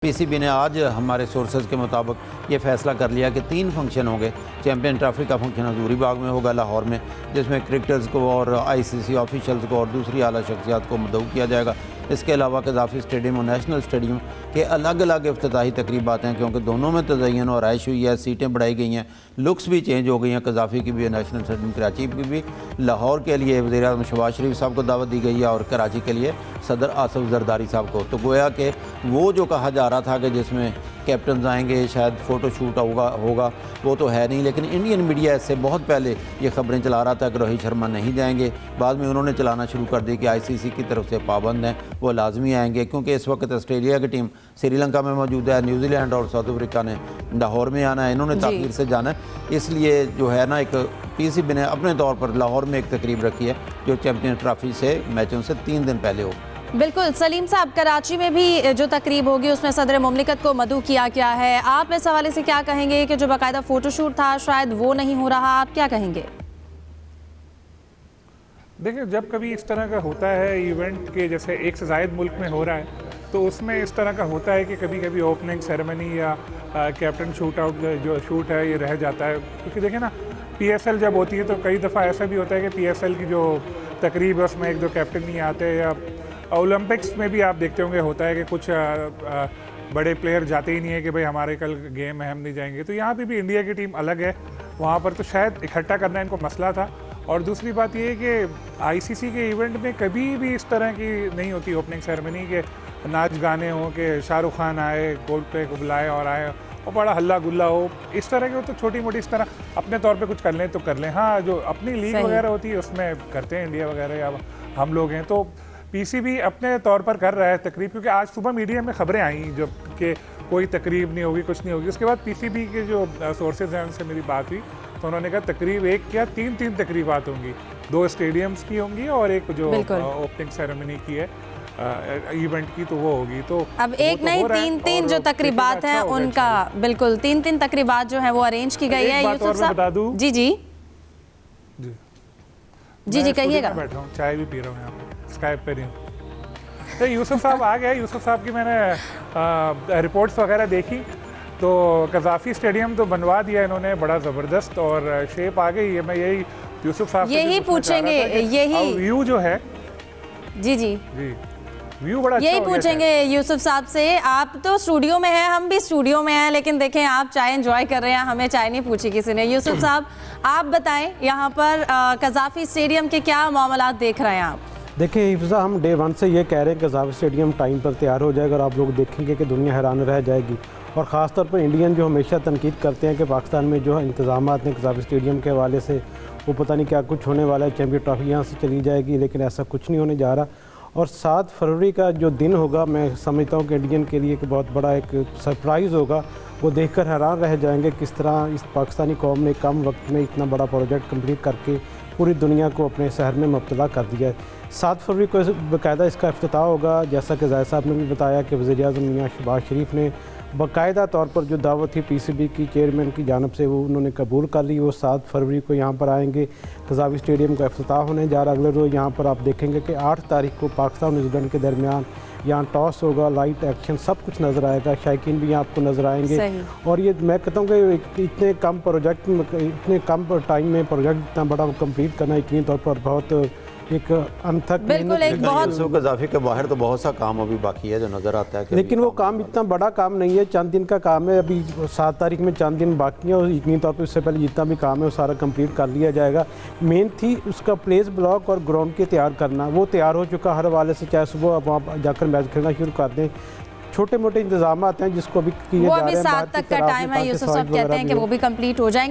PCB ने आज हमारे सोर्सेज के मुताबिक ये फ़ैसला कर लिया कि 3 फंक्शन होंगे। चैम्पियन ट्रॉफी का फंक्शन हजूरी बाग में होगा लाहौर में, जिसमें क्रिकेटर्स को और आईसीसी ऑफिशियल्स को और दूसरी आला शख्सियात को मदऊ किया जाएगा। इसके अलावा कज़ाफ़ी स्टेडियम और नेशनल स्टेडियम के अलग अलग इफ्तिताही तकरीबात हैं, क्योंकि दोनों में तज़य्युन और आयश हुई है, सीटें बढ़ाई गई हैं, लुक्स भी चेंज हो गई हैं। कज़ाफ़ी की भी, नेशनल स्टेडियम कराची की भी। लाहौर के लिए वज़ीर-ए-आज़म शहबाज शरीफ साहब को दावत दी गई है और कराची के लिए सदर आसिफ जरदारी साहब को। तो गोया कि वो जो कहा जा रहा था कि जिसमें कैप्टन आएंगे, शायद फ़ोटो शूट होगा, वो तो है नहीं। लेकिन इंडियन मीडिया इससे बहुत पहले ये खबरें चला रहा था कि रोहित शर्मा नहीं जाएंगे। बाद में उन्होंने चलाना शुरू कर दी कि आईसीसी की तरफ से पाबंद हैं, वो लाजमी आएंगे, क्योंकि इस वक्त ऑस्ट्रेलिया की टीम श्रीलंका में मौजूद है, न्यूजीलैंड और साउथ अफ्रीका ने लाहौर में आना है, इन्होंने ताख़ीर से जाना है। इसलिए जो है ना, एक पीसीबी ने अपने तौर पर लाहौर में एक तकरीब रखी है जो चैम्पियन ट्रॉफी से मैचों से 3 दिन पहले हो। बिल्कुल सलीम साहब, कराची में भी जो तकरीब होगी उसमें सदर मुमलिकत को मदऊ किया गया है। आप इस हवाले से क्या कहेंगे कि जो बाकायदा फ़ोटोशूट था शायद वो नहीं हो रहा, आप क्या कहेंगे? देखिए, जब कभी इस तरह का होता है इवेंट के, जैसे एक से ज़ायद मुल्क में हो रहा है, तो उसमें इस तरह का होता है कि कभी कभी ओपनिंग सेरेमनी या कैप्टन शूट आउट जो शूट है ये रह जाता है। क्योंकि देखिए ना, पीएसएल जब होती है तो कई दफ़ा ऐसा भी होता है कि पीएसएल की जो तकरीब है उसमें 1-2 कैप्टन नहीं आते, या ओलंपिक्स में भी आप देखते होंगे होता है कि कुछ बड़े प्लेयर जाते ही नहीं है कि भाई हमारे कल गेम है, हम नहीं जाएंगे। तो यहाँ पे भी इंडिया की टीम अलग है, वहाँ पर तो शायद इकट्ठा करना इनको मसला था। और दूसरी बात ये है कि आईसीसी के इवेंट में कभी भी इस तरह की नहीं होती ओपनिंग सेरेमनी के नाच गाने हो, कि शाहरुख खान आए, गोल्ड प्ले को बुलाए और आए और बड़ा हल्ला गुल्ला हो, इस तरह के हो। तो छोटी मोटी इस तरह अपने तौर पे कुछ कर लें तो कर लें। हाँ, जो अपनी लीग वगैरह होती है उसमें करते हैं इंडिया वगैरह या हम लोग हैं, तो पीसीबी अपने तौर पर कर रहा है तकरीब। क्योंकि आज सुबह मीडिया में खबरें आई जो कि कोई तकरीब नहीं होगी, कुछ नहीं होगी। उसके बाद पीसीबी के जो सोर्सेज हैं उनसे मेरी बात हुई तो उन्होंने कहा तकरीब एक क्या 3 तकरीबात होंगी, 2 स्टेडियम्स की होंगी और एक जो ओपनिंग सेरेमनी की है इवेंट की, तो वो होगी। तो अब एक नहीं 3 जो तकरीबात हैं उनका, बिल्कुल 3 तकरीबात जो है वो अरेंज की गई है। यूसुफ साहब बता दूं, जी जी जी जी कहिएगा। बैठा हूँ, चाय भी पी रहा हूँ, यहाँ पे स्काइप पे नहीं हूँ। तो यूसुफ साहब आ गए। यूसुफ साहब की मैंने रिपोर्ट्स वगैरह देखी, तो कज़ाफ़ी स्टेडियम तो बनवा दिया इन्होंने बड़ा ज़बरदस्त और शेप आ गई है। मैं यही यूसुफ साहब यही पूछेंगे, यही व्यू जो है जी जी जी व्यू बड़ा यही पूछेंगे यूसुफ साहब से। आप तो स्टूडियो में हैं, हम भी स्टूडियो में हैं, लेकिन देखें आप चाय एंजॉय कर रहे हैं, हमें चाय नहीं पूछी किसी ने। यूसुफ साहब आप बताएं, यहाँ पर कज़ाफ़ी स्टेडियम के क्या मामलात देख रहे हैं आप? देखिए हिफ्ज़ा, हम डे 1 से ये कह रहे हैं कि कज़ाफ़ी स्टेडियम टाइम पर तैयार हो जाएगा और आप लोग देखेंगे कि दुनिया हैरान रह जाएगी। और ख़ास तौर पर इंडियन जो हमेशा तनकीद करते हैं कि पाकिस्तान में जो इंतज़ामात हैं कज़ाफ़ी स्टेडियम के हवाले से, वो पता नहीं क्या कुछ होने वाला है, चैम्पियन ट्रॉफी यहाँ से चली जाएगी, लेकिन ऐसा कुछ नहीं होने जा रहा। और 7 फरवरी का जो दिन होगा, मैं समझता हूँ कि इंडियन के लिए एक बहुत बड़ा एक सरप्राइज़ होगा। वो देखकर हैरान रह जाएंगे किस तरह इस पाकिस्तानी कौम ने कम वक्त में इतना बड़ा प्रोजेक्ट कंप्लीट करके पूरी दुनिया को अपने शहर में मुब्तला कर दिया है। 7 फरवरी को बाकायदा इसका इफ्तिताह होगा। जैसा कि ज़ाहिद साहब ने भी बताया कि वज़ीर-ए-आज़म मियां शहबाज शरीफ ने बाकायदा तौर पर जो दावत थी पीसीबी की चेयरमैन की जानिब से, वो उन्होंने कबूल कर ली। वो 7 फरवरी को यहाँ पर आएंगे। कज़ाफ़ी स्टेडियम का इफ्तिताह होने जा रहा। अगले रोज़ यहाँ पर आप देखेंगे कि 8 तारीख को पाकिस्तान न्यूजीलैंड के दरमियान यहाँ टॉस होगा, लाइट एक्शन, सब कुछ नज़र आएगा। शायकीन भी यहाँ आपको नज़र आएंगे। और ये मैं कहता हूँ कि इतने कम प्रोजेक्ट, इतने कम टाइम में प्रोजेक्ट इतना बड़ा कंप्लीट करना यकीनी तौर पर बहुत एक अनथक बिल्कुल एक बहुत कज़ाफ़ी के बाहर तो बहुत सा काम अभी बाकी है जो नज़र आता है, लेकिन वो काम इतना बड़ा काम नहीं है, चंद दिन का काम है। अभी 7 तारीख में चंद दिन बाकी है और यकीनी तौर पर इससे पहले जितना भी काम है वो सारा कंप्लीट कर लिया जाएगा। मेन थी उसका प्लेस ब्लॉक और ग्राउंड के तैयार करना, वो तैयार हो चुका हर वाले से। चाहे सुबह आप वहाँ जाकर मैच खेलना शुरू कर दें, छोटे मोटे इंतजाम हैं जिसको अभी किए जा रहे हैं। वो अभी 7 तक का टाइम है, यूसुफ साहब कहते हैं कि वो भी कंप्लीट हो जाएंगे।